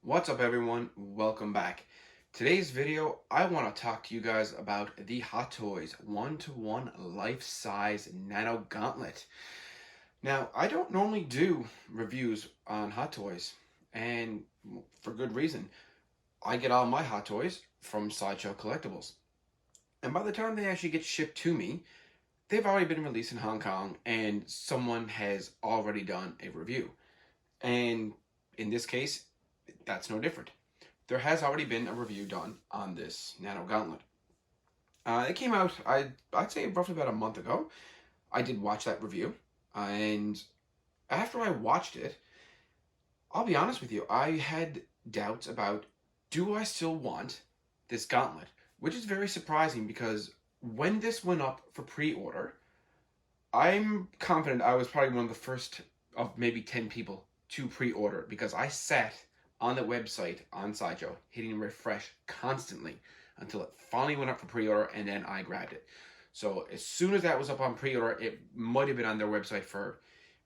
What's up everyone? Welcome back. Today's video, I want to talk to you guys about the Hot Toys 1-to-1 life-size Nano Gauntlet. Now, I don't normally do reviews on Hot Toys, and for good reason. I get all my Hot Toys from Sideshow Collectibles. And by the time they actually get shipped to me, they've already been released in Hong Kong and someone has already done a review. And in this case, that's no different. There has already been a review done on this Nano Gauntlet. It came out, I'd say roughly about a month ago. I did watch that review, and after I watched it, I'll be honest with you, I had doubts about, do I still want this gauntlet? Which is very surprising because when this went up for pre-order, I'm confident I was probably one of the first of maybe 10 people to pre-order because I sat on the website on Sideshow hitting refresh constantly until it finally went up for pre-order, and then I grabbed it. So as soon as that was up on pre-order, it might have been on their website for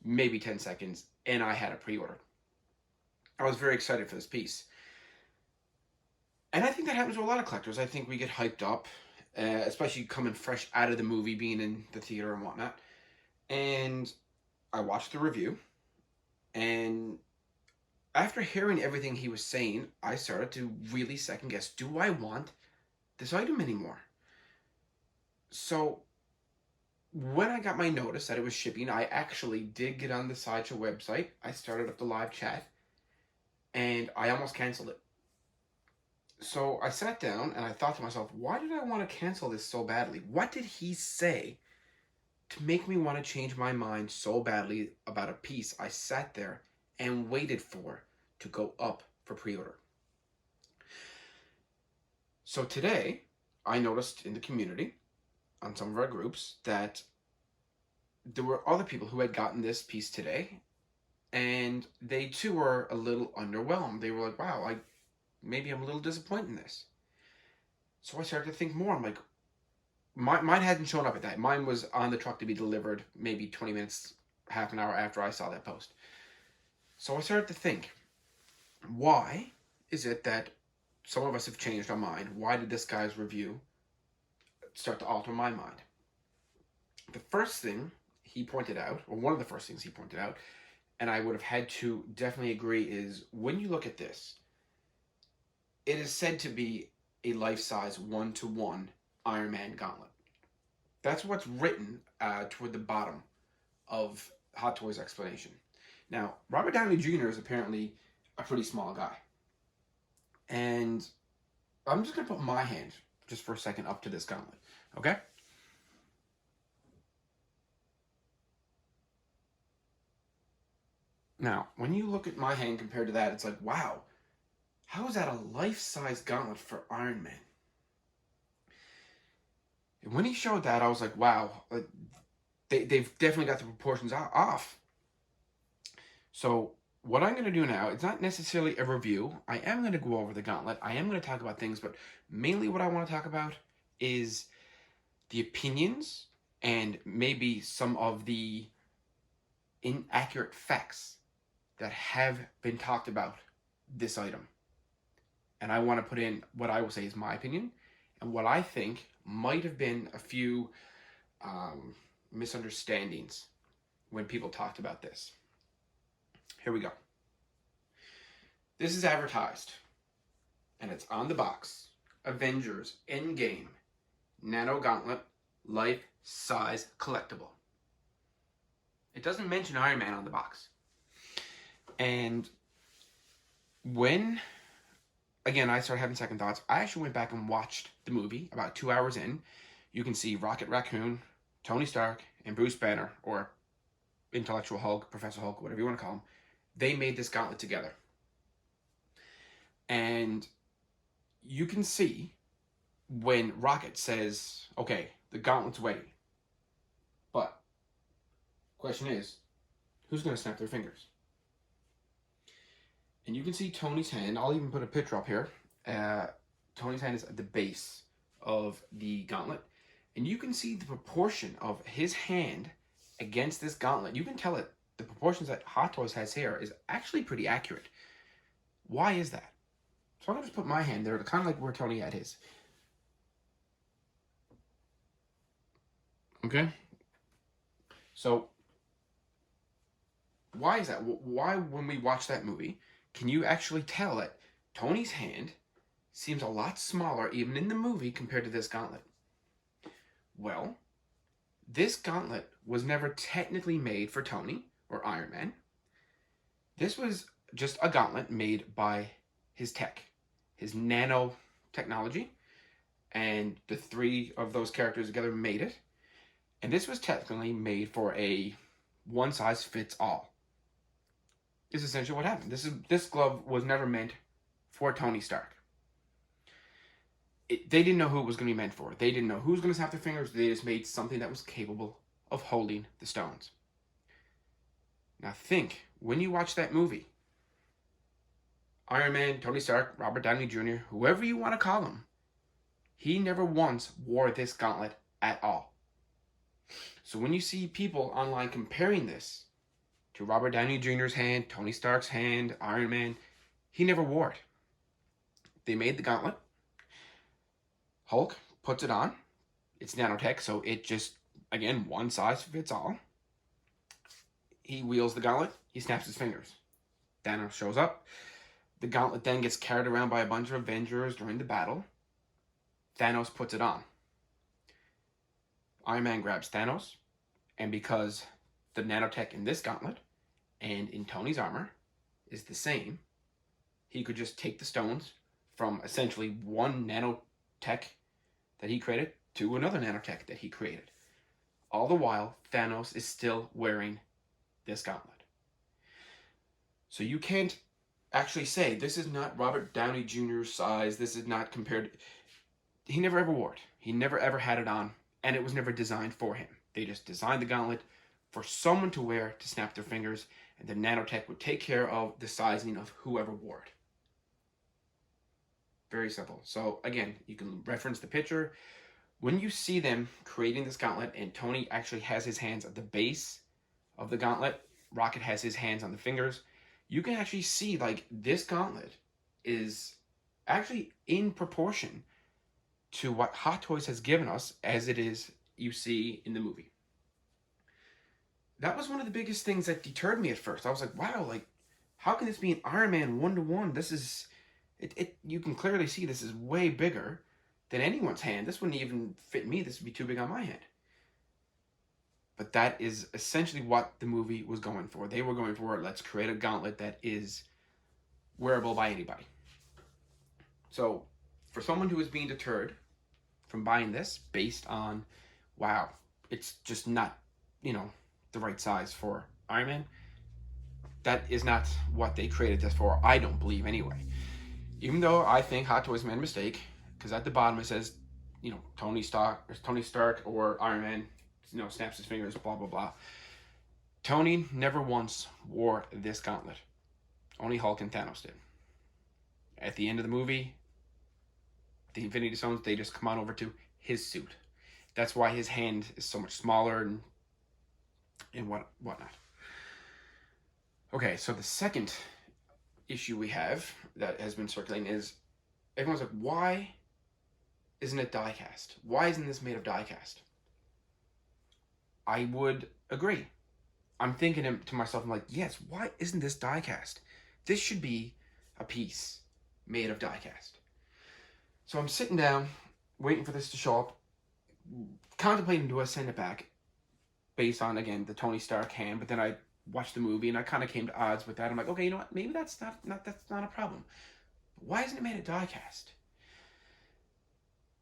maybe 10 seconds and I had a pre-order. I was very excited for this piece. And I think that happens to a lot of collectors. I think we get hyped up, especially coming fresh out of the movie, being in the theater and whatnot. And I watched the review, and after hearing everything he was saying, I started to really second guess, do I want this item anymore? So when I got my notice that it was shipping, I actually did get on the Sideshow website. I started up the live chat and I almost canceled it. So I sat down and I thought to myself, why did I want to cancel this so badly? What did he say to make me want to change my mind so badly about a piece I sat there and waited for to go up for pre-order? So today, I noticed in the community, on some of our groups, that there were other people who had gotten this piece today, and they too were a little underwhelmed. They were like, wow, maybe I'm a little disappointed in this. So I started to think more. I'm like, mine hadn't shown up at that. Mine was on the truck to be delivered maybe 20 minutes, half an hour after I saw that post. So I started to think, why is it that some of us have changed our mind? Why did this guy's review start to alter my mind? The first thing he pointed out, or one of the first things he pointed out, and I would have had to definitely agree, is when you look at this, it is said to be a life-size 1-to-1 Iron Man gauntlet. That's what's written toward the bottom of Hot Toys explanation. Now, Robert Downey Jr. is apparently a pretty small guy. And I'm just going to put my hand, just for a second, up to this gauntlet. Okay? Now, when you look at my hand compared to that, it's like, wow, how is that a life-size gauntlet for Iron Man? And when he showed that, I was like, wow, they've definitely got the proportions off. So what I'm going to do now, it's not necessarily a review. I am going to go over the gauntlet. I am going to talk about things, but mainly what I want to talk about is the opinions and maybe some of the inaccurate facts that have been talked about this item. And I want to put in what I will say is my opinion and what I think might have been a few misunderstandings when people talked about this. Here we go. This is advertised, and it's on the box. Avengers Endgame Nano Gauntlet Life-Size Collectible. It doesn't mention Iron Man on the box. And when, again, I started having second thoughts, I actually went back and watched the movie about 2 hours in. You can see Rocket Raccoon, Tony Stark, and Bruce Banner, or Intellectual Hulk, Professor Hulk, whatever you want to call him. They made this gauntlet together. And you can see when Rocket says, okay, the gauntlet's ready. But, question is, who's going to snap their fingers? And you can see Tony's hand. I'll even put a picture up here. Tony's hand is at the base of the gauntlet. And you can see the proportion of his hand against this gauntlet. You can tell it the proportions that Hot Toys has here is actually pretty accurate. Why is that? So I'm going to just put my hand there, kind of like where Tony had his. Okay? So, why is that? Why, when we watch that movie, can you actually tell that Tony's hand seems a lot smaller, even in the movie, compared to this gauntlet? Well, this gauntlet was never technically made for Tony or Iron Man. This was just a gauntlet made by his tech, his nano technology, and the three of those characters together made it. And this was technically made for a one-size-fits-all. This is essentially what happened. This glove was never meant for Tony Stark. They didn't know who it was going to be meant for. They didn't know who was going to snap their fingers. They just made something that was capable of holding the stones. Now think, when you watch that movie, Iron Man, Tony Stark, Robert Downey Jr., whoever you want to call him, he never once wore this gauntlet at all. So when you see people online comparing this to Robert Downey Jr.'s hand, Tony Stark's hand, Iron Man, he never wore it. They made the gauntlet. Hulk puts it on. It's nanotech, so it just, again, one size fits all. He wields the gauntlet. He snaps his fingers. Thanos shows up. The gauntlet then gets carried around by a bunch of Avengers during the battle. Thanos puts it on. Iron Man grabs Thanos, and because the nanotech in this gauntlet and in Tony's armor is the same, he could just take the stones from essentially one nanotech that he created to another nanotech that he created. All the while, Thanos is still wearing this gauntlet. So you can't actually say, this is not Robert Downey Jr.'s size, this is not compared. He never ever wore it. He never ever had it on, and it was never designed for him. They just designed the gauntlet for someone to wear to snap their fingers, and the nanotech would take care of the sizing of whoever wore it. Very simple. So again, you can reference the picture. When you see them creating this gauntlet, and Tony actually has his hands at the base of the gauntlet, Rocket has his hands on the fingers, you can actually see like this gauntlet is actually in proportion to what Hot Toys has given us as it is you see in the movie. That was one of the biggest things that deterred me at first. I was like, wow, like, how can this be an Iron Man 1-to-1? This is, you can clearly see this is way bigger than anyone's hand. This wouldn't even fit me. This would be too big on my hand. But that is essentially what the movie was going for. They were going for, let's create a gauntlet that is wearable by anybody. So for someone who is being deterred from buying this based on, wow, it's just not, the right size for Iron Man, that is not what they created this for, I don't believe anyway. Even though I think Hot Toys made a mistake, because at the bottom it says, Tony Stark or Iron Man, snaps his fingers, blah, blah, blah. Tony never once wore this gauntlet. Only Hulk and Thanos did. At the end of the movie, the Infinity Stones, they just come on over to his suit. That's why his hand is so much smaller and whatnot. Okay, so the second issue we have that has been circulating is, everyone's like, why isn't it die cast? Why isn't this made of die cast? I would agree. I'm thinking to myself, I'm like, yes, why isn't this die cast? This should be a piece made of die cast. So I'm sitting down, waiting for this to show up, contemplating, do I send it back based on, again, the Tony Stark hand, but then I watched the movie and I kind of came to odds with that. I'm like, okay, you know what, maybe that's not a problem. Why isn't it made of die cast?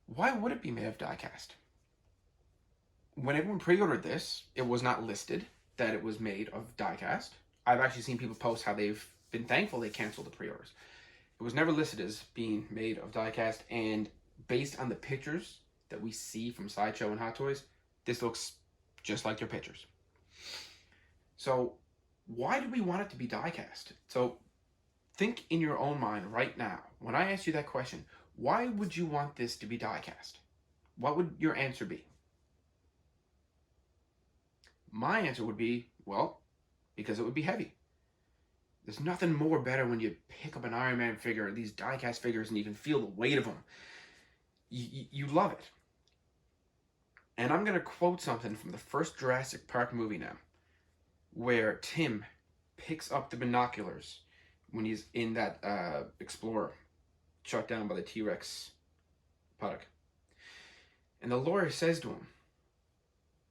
Why would it be made of die cast? When everyone pre-ordered this, it was not listed that it was made of die cast. I've actually seen people post how they've been thankful they canceled the pre-orders. It was never listed as being made of die cast, and based on the pictures that we see from Sideshow and Hot Toys, this looks just like their pictures. So why do we want it to be die cast? So think in your own mind right now, when I ask you that question, why would you want this to be die cast? What would your answer be? My answer would be, well, because it would be heavy. There's nothing more better when you pick up an Iron Man figure, these die-cast figures, and you can feel the weight of them. You love it. And I'm going to quote something from the first Jurassic Park movie now, where Tim picks up the binoculars when he's in that Explorer, shot down by the T-Rex paddock. And the lawyer says to him,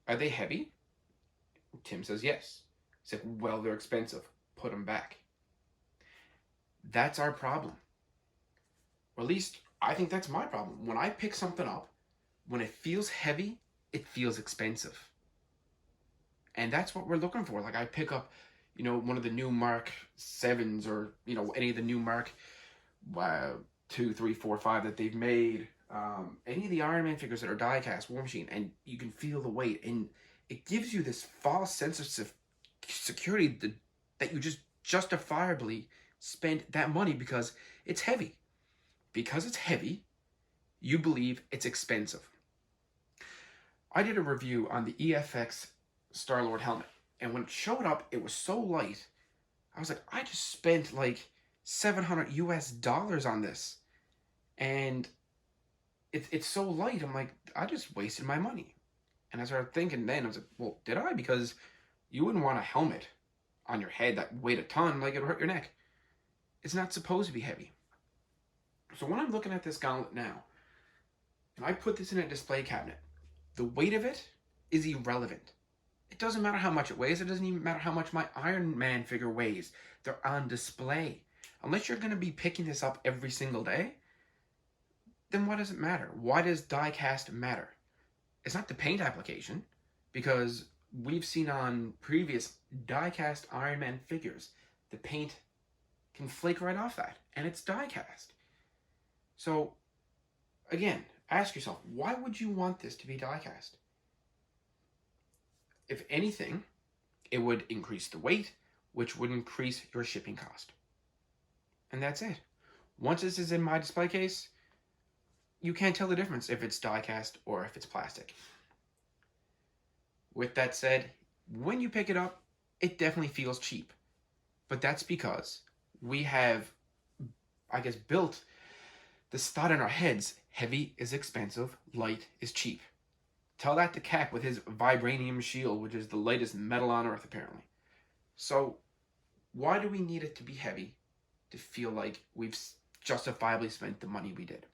"Are they heavy?" Tim says yes. He's like, "Well, they're expensive. Put them back." That's our problem. Or at least, I think that's my problem. When I pick something up, when it feels heavy, it feels expensive. And that's what we're looking for. Like, I pick up, one of the new Mark 7s, or, any of the new Mark 2, 3, 4, 5 that they've made. Any of the Iron Man figures that are die-cast, War Machine, and you can feel the weight. And it gives you this false sense of security that you just justifiably spent that money because it's heavy. Because it's heavy, you believe it's expensive. I did a review on the EFX Star-Lord helmet, and when it showed up, it was so light. I was like, I just spent like $700 US on this, and it's so light. I'm like, I just wasted my money. And I started thinking then, I was like, well, did I? Because you wouldn't want a helmet on your head that weighed a ton, like it would hurt your neck. It's not supposed to be heavy. So when I'm looking at this gauntlet now, and I put this in a display cabinet, the weight of it is irrelevant. It doesn't matter how much it weighs. It doesn't even matter how much my Iron Man figure weighs. They're on display. Unless you're going to be picking this up every single day, then what does it matter? Why does die cast matter? It's not the paint application, because we've seen on previous die cast Iron Man figures, the paint can flake right off that, and it's die cast. So, again, ask yourself, why would you want this to be die cast? If anything, it would increase the weight, which would increase your shipping cost. And that's it. Once this is in my display case, you can't tell the difference if it's die cast or if it's plastic. With that said, when you pick it up, it definitely feels cheap. But that's because we have, built this thought in our heads: heavy is expensive, light is cheap. Tell that to Cap with his vibranium shield, which is the lightest metal on Earth, apparently. So, why do we need it to be heavy to feel like we've justifiably spent the money we did?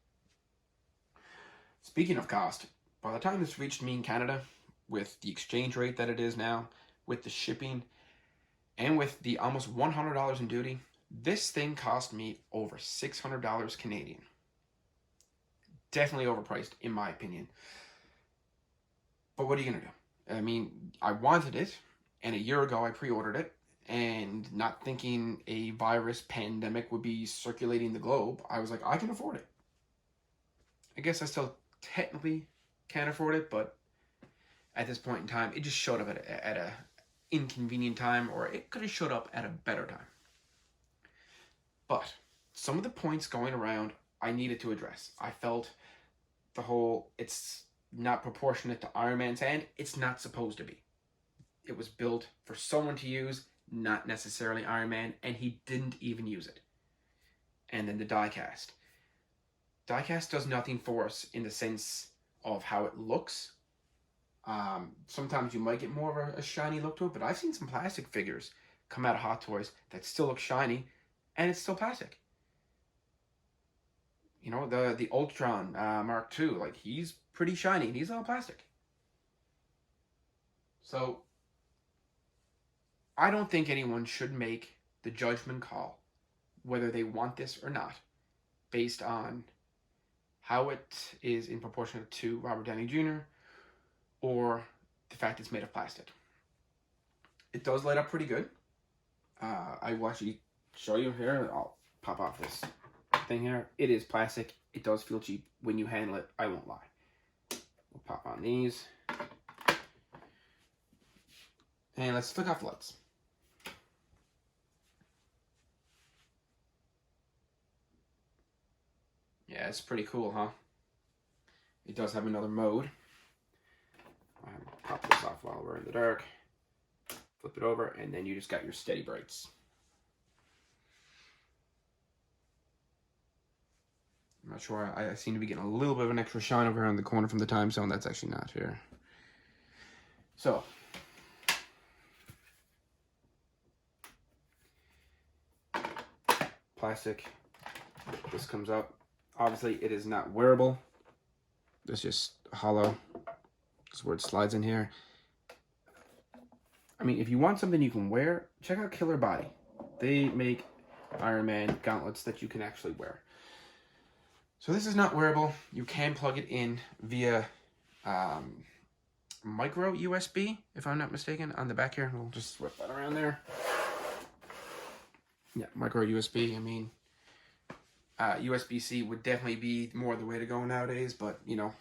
Speaking of cost, by the time this reached me in Canada, with the exchange rate that it is now, with the shipping, and with the almost $100 in duty, this thing cost me over $600 Canadian. Definitely overpriced, in my opinion. But what are you going to do? I mean, I wanted it, and a year ago I pre-ordered it, and not thinking a virus pandemic would be circulating the globe, I was like, I can afford it. I guess I still technically can't afford it, but at this point in time, it just showed up at a inconvenient time, or it could have showed up at a better time. But some of the points going around, I needed to address. I felt the whole, it's not proportionate to Iron Man's hand. It's not supposed to be. It was built for someone to use, not necessarily Iron Man, and he didn't even use it. And then the die-cast. Die-cast does nothing for us in the sense of how it looks. Sometimes you might get more of a shiny look to it, but I've seen some plastic figures come out of Hot Toys that still look shiny, and it's still plastic. You know, the Ultron Mark II, like, he's pretty shiny, and he's all plastic. So, I don't think anyone should make the judgment call whether they want this or not based on how it is in proportion to Robert Downey Jr. or the fact it's made of plastic. It does light up pretty good. I will actually show you here. I'll pop off this thing here. It is plastic. It does feel cheap when you handle it. I won't lie. We'll pop on these. And let's flick off the lights. Yeah, it's pretty cool, huh? It does have another mode. Pop this off while we're in the dark. Flip it over, and then you just got your steady brights. not sure. I seem to be getting a little bit of an extra shine over here on the corner from the time zone. That's actually not here. So, plastic. This comes up. Obviously, it is not wearable. It's just hollow. This is where it slides in here. I mean, if you want something you can wear, check out Killer Body. They make Iron Man gauntlets that you can actually wear. So this is not wearable. You can plug it in via micro USB, if I'm not mistaken, on the back here. We'll just whip that around there. Yeah, micro USB. I mean, USB-C would definitely be more the way to go nowadays, but, you know,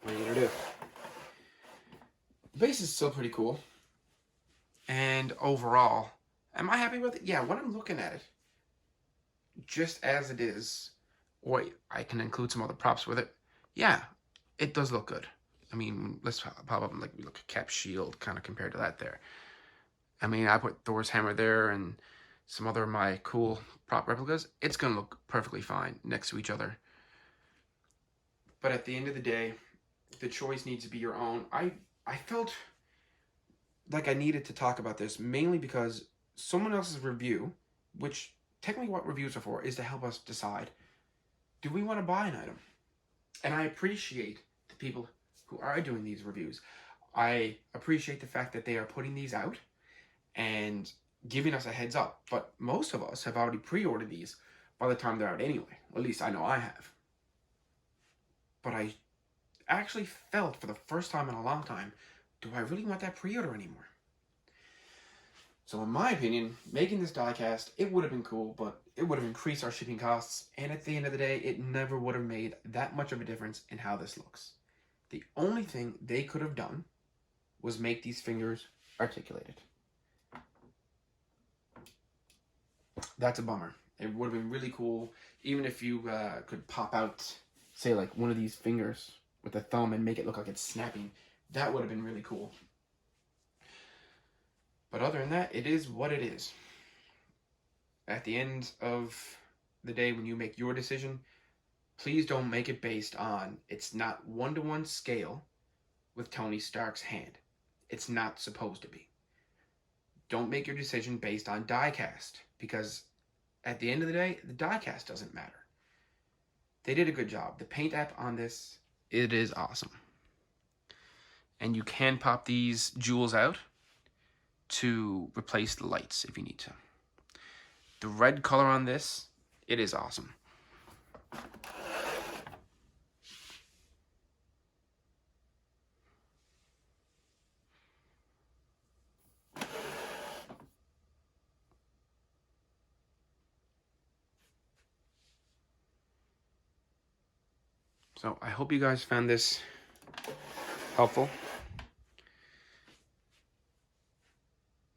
what are you gonna do? The base is still pretty cool. And overall, am I happy with it? Yeah, when I'm looking at it, just as it is, or I can include some other props with it, yeah, it does look good. I mean, let's pop up and like we look at Cap Shield kind of compared to that there. I mean, I put Thor's hammer there and some other of my cool prop replicas. It's going to look perfectly fine next to each other. But at the end of the day, the choice needs to be your own. I felt like I needed to talk about this mainly because someone else's review, which technically what reviews are for, is to help us decide, do we want to buy an item? And I appreciate the people who are doing these reviews. I appreciate the fact that they are putting these out and giving us a heads up. But most of us have already pre-ordered these by the time they're out anyway. At least I know I have. But I actually felt for the first time in a long time, do I really want that pre-order anymore? So in my opinion, making this diecast, it would have been cool, but it would have increased our shipping costs, and at the end of the day, it never would have made that much of a difference in how this looks. The only thing they could have done was make these fingers articulated. That's a bummer. It would have been really cool, even if you could pop out, say, like one of these fingers with a thumb and make it look like it's snapping. That would have been really cool. But other than that, it is what it is. At the end of the day, when you make your decision, please don't make it based on, it's not one-to-one scale with Tony Stark's hand. It's not supposed to be. Don't make your decision based on diecast, because at the end of the day, the diecast doesn't matter. They did a good job. The paint app on this, it is awesome. And you can pop these jewels out to replace the lights if you need to. The red color on this, it is awesome. So I hope you guys found this helpful.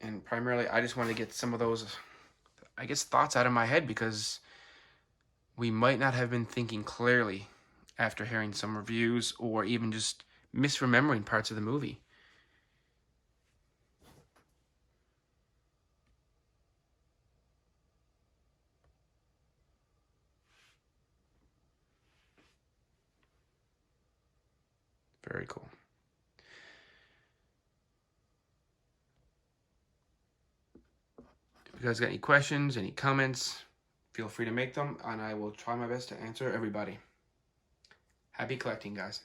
And primarily, I just wanted to get some of those, I guess, thoughts out of my head, because we might not have been thinking clearly after hearing some reviews or even just misremembering parts of the movie. Very cool. If you guys got any questions, any comments, feel free to make them, and I will try my best to answer everybody. Happy collecting, guys.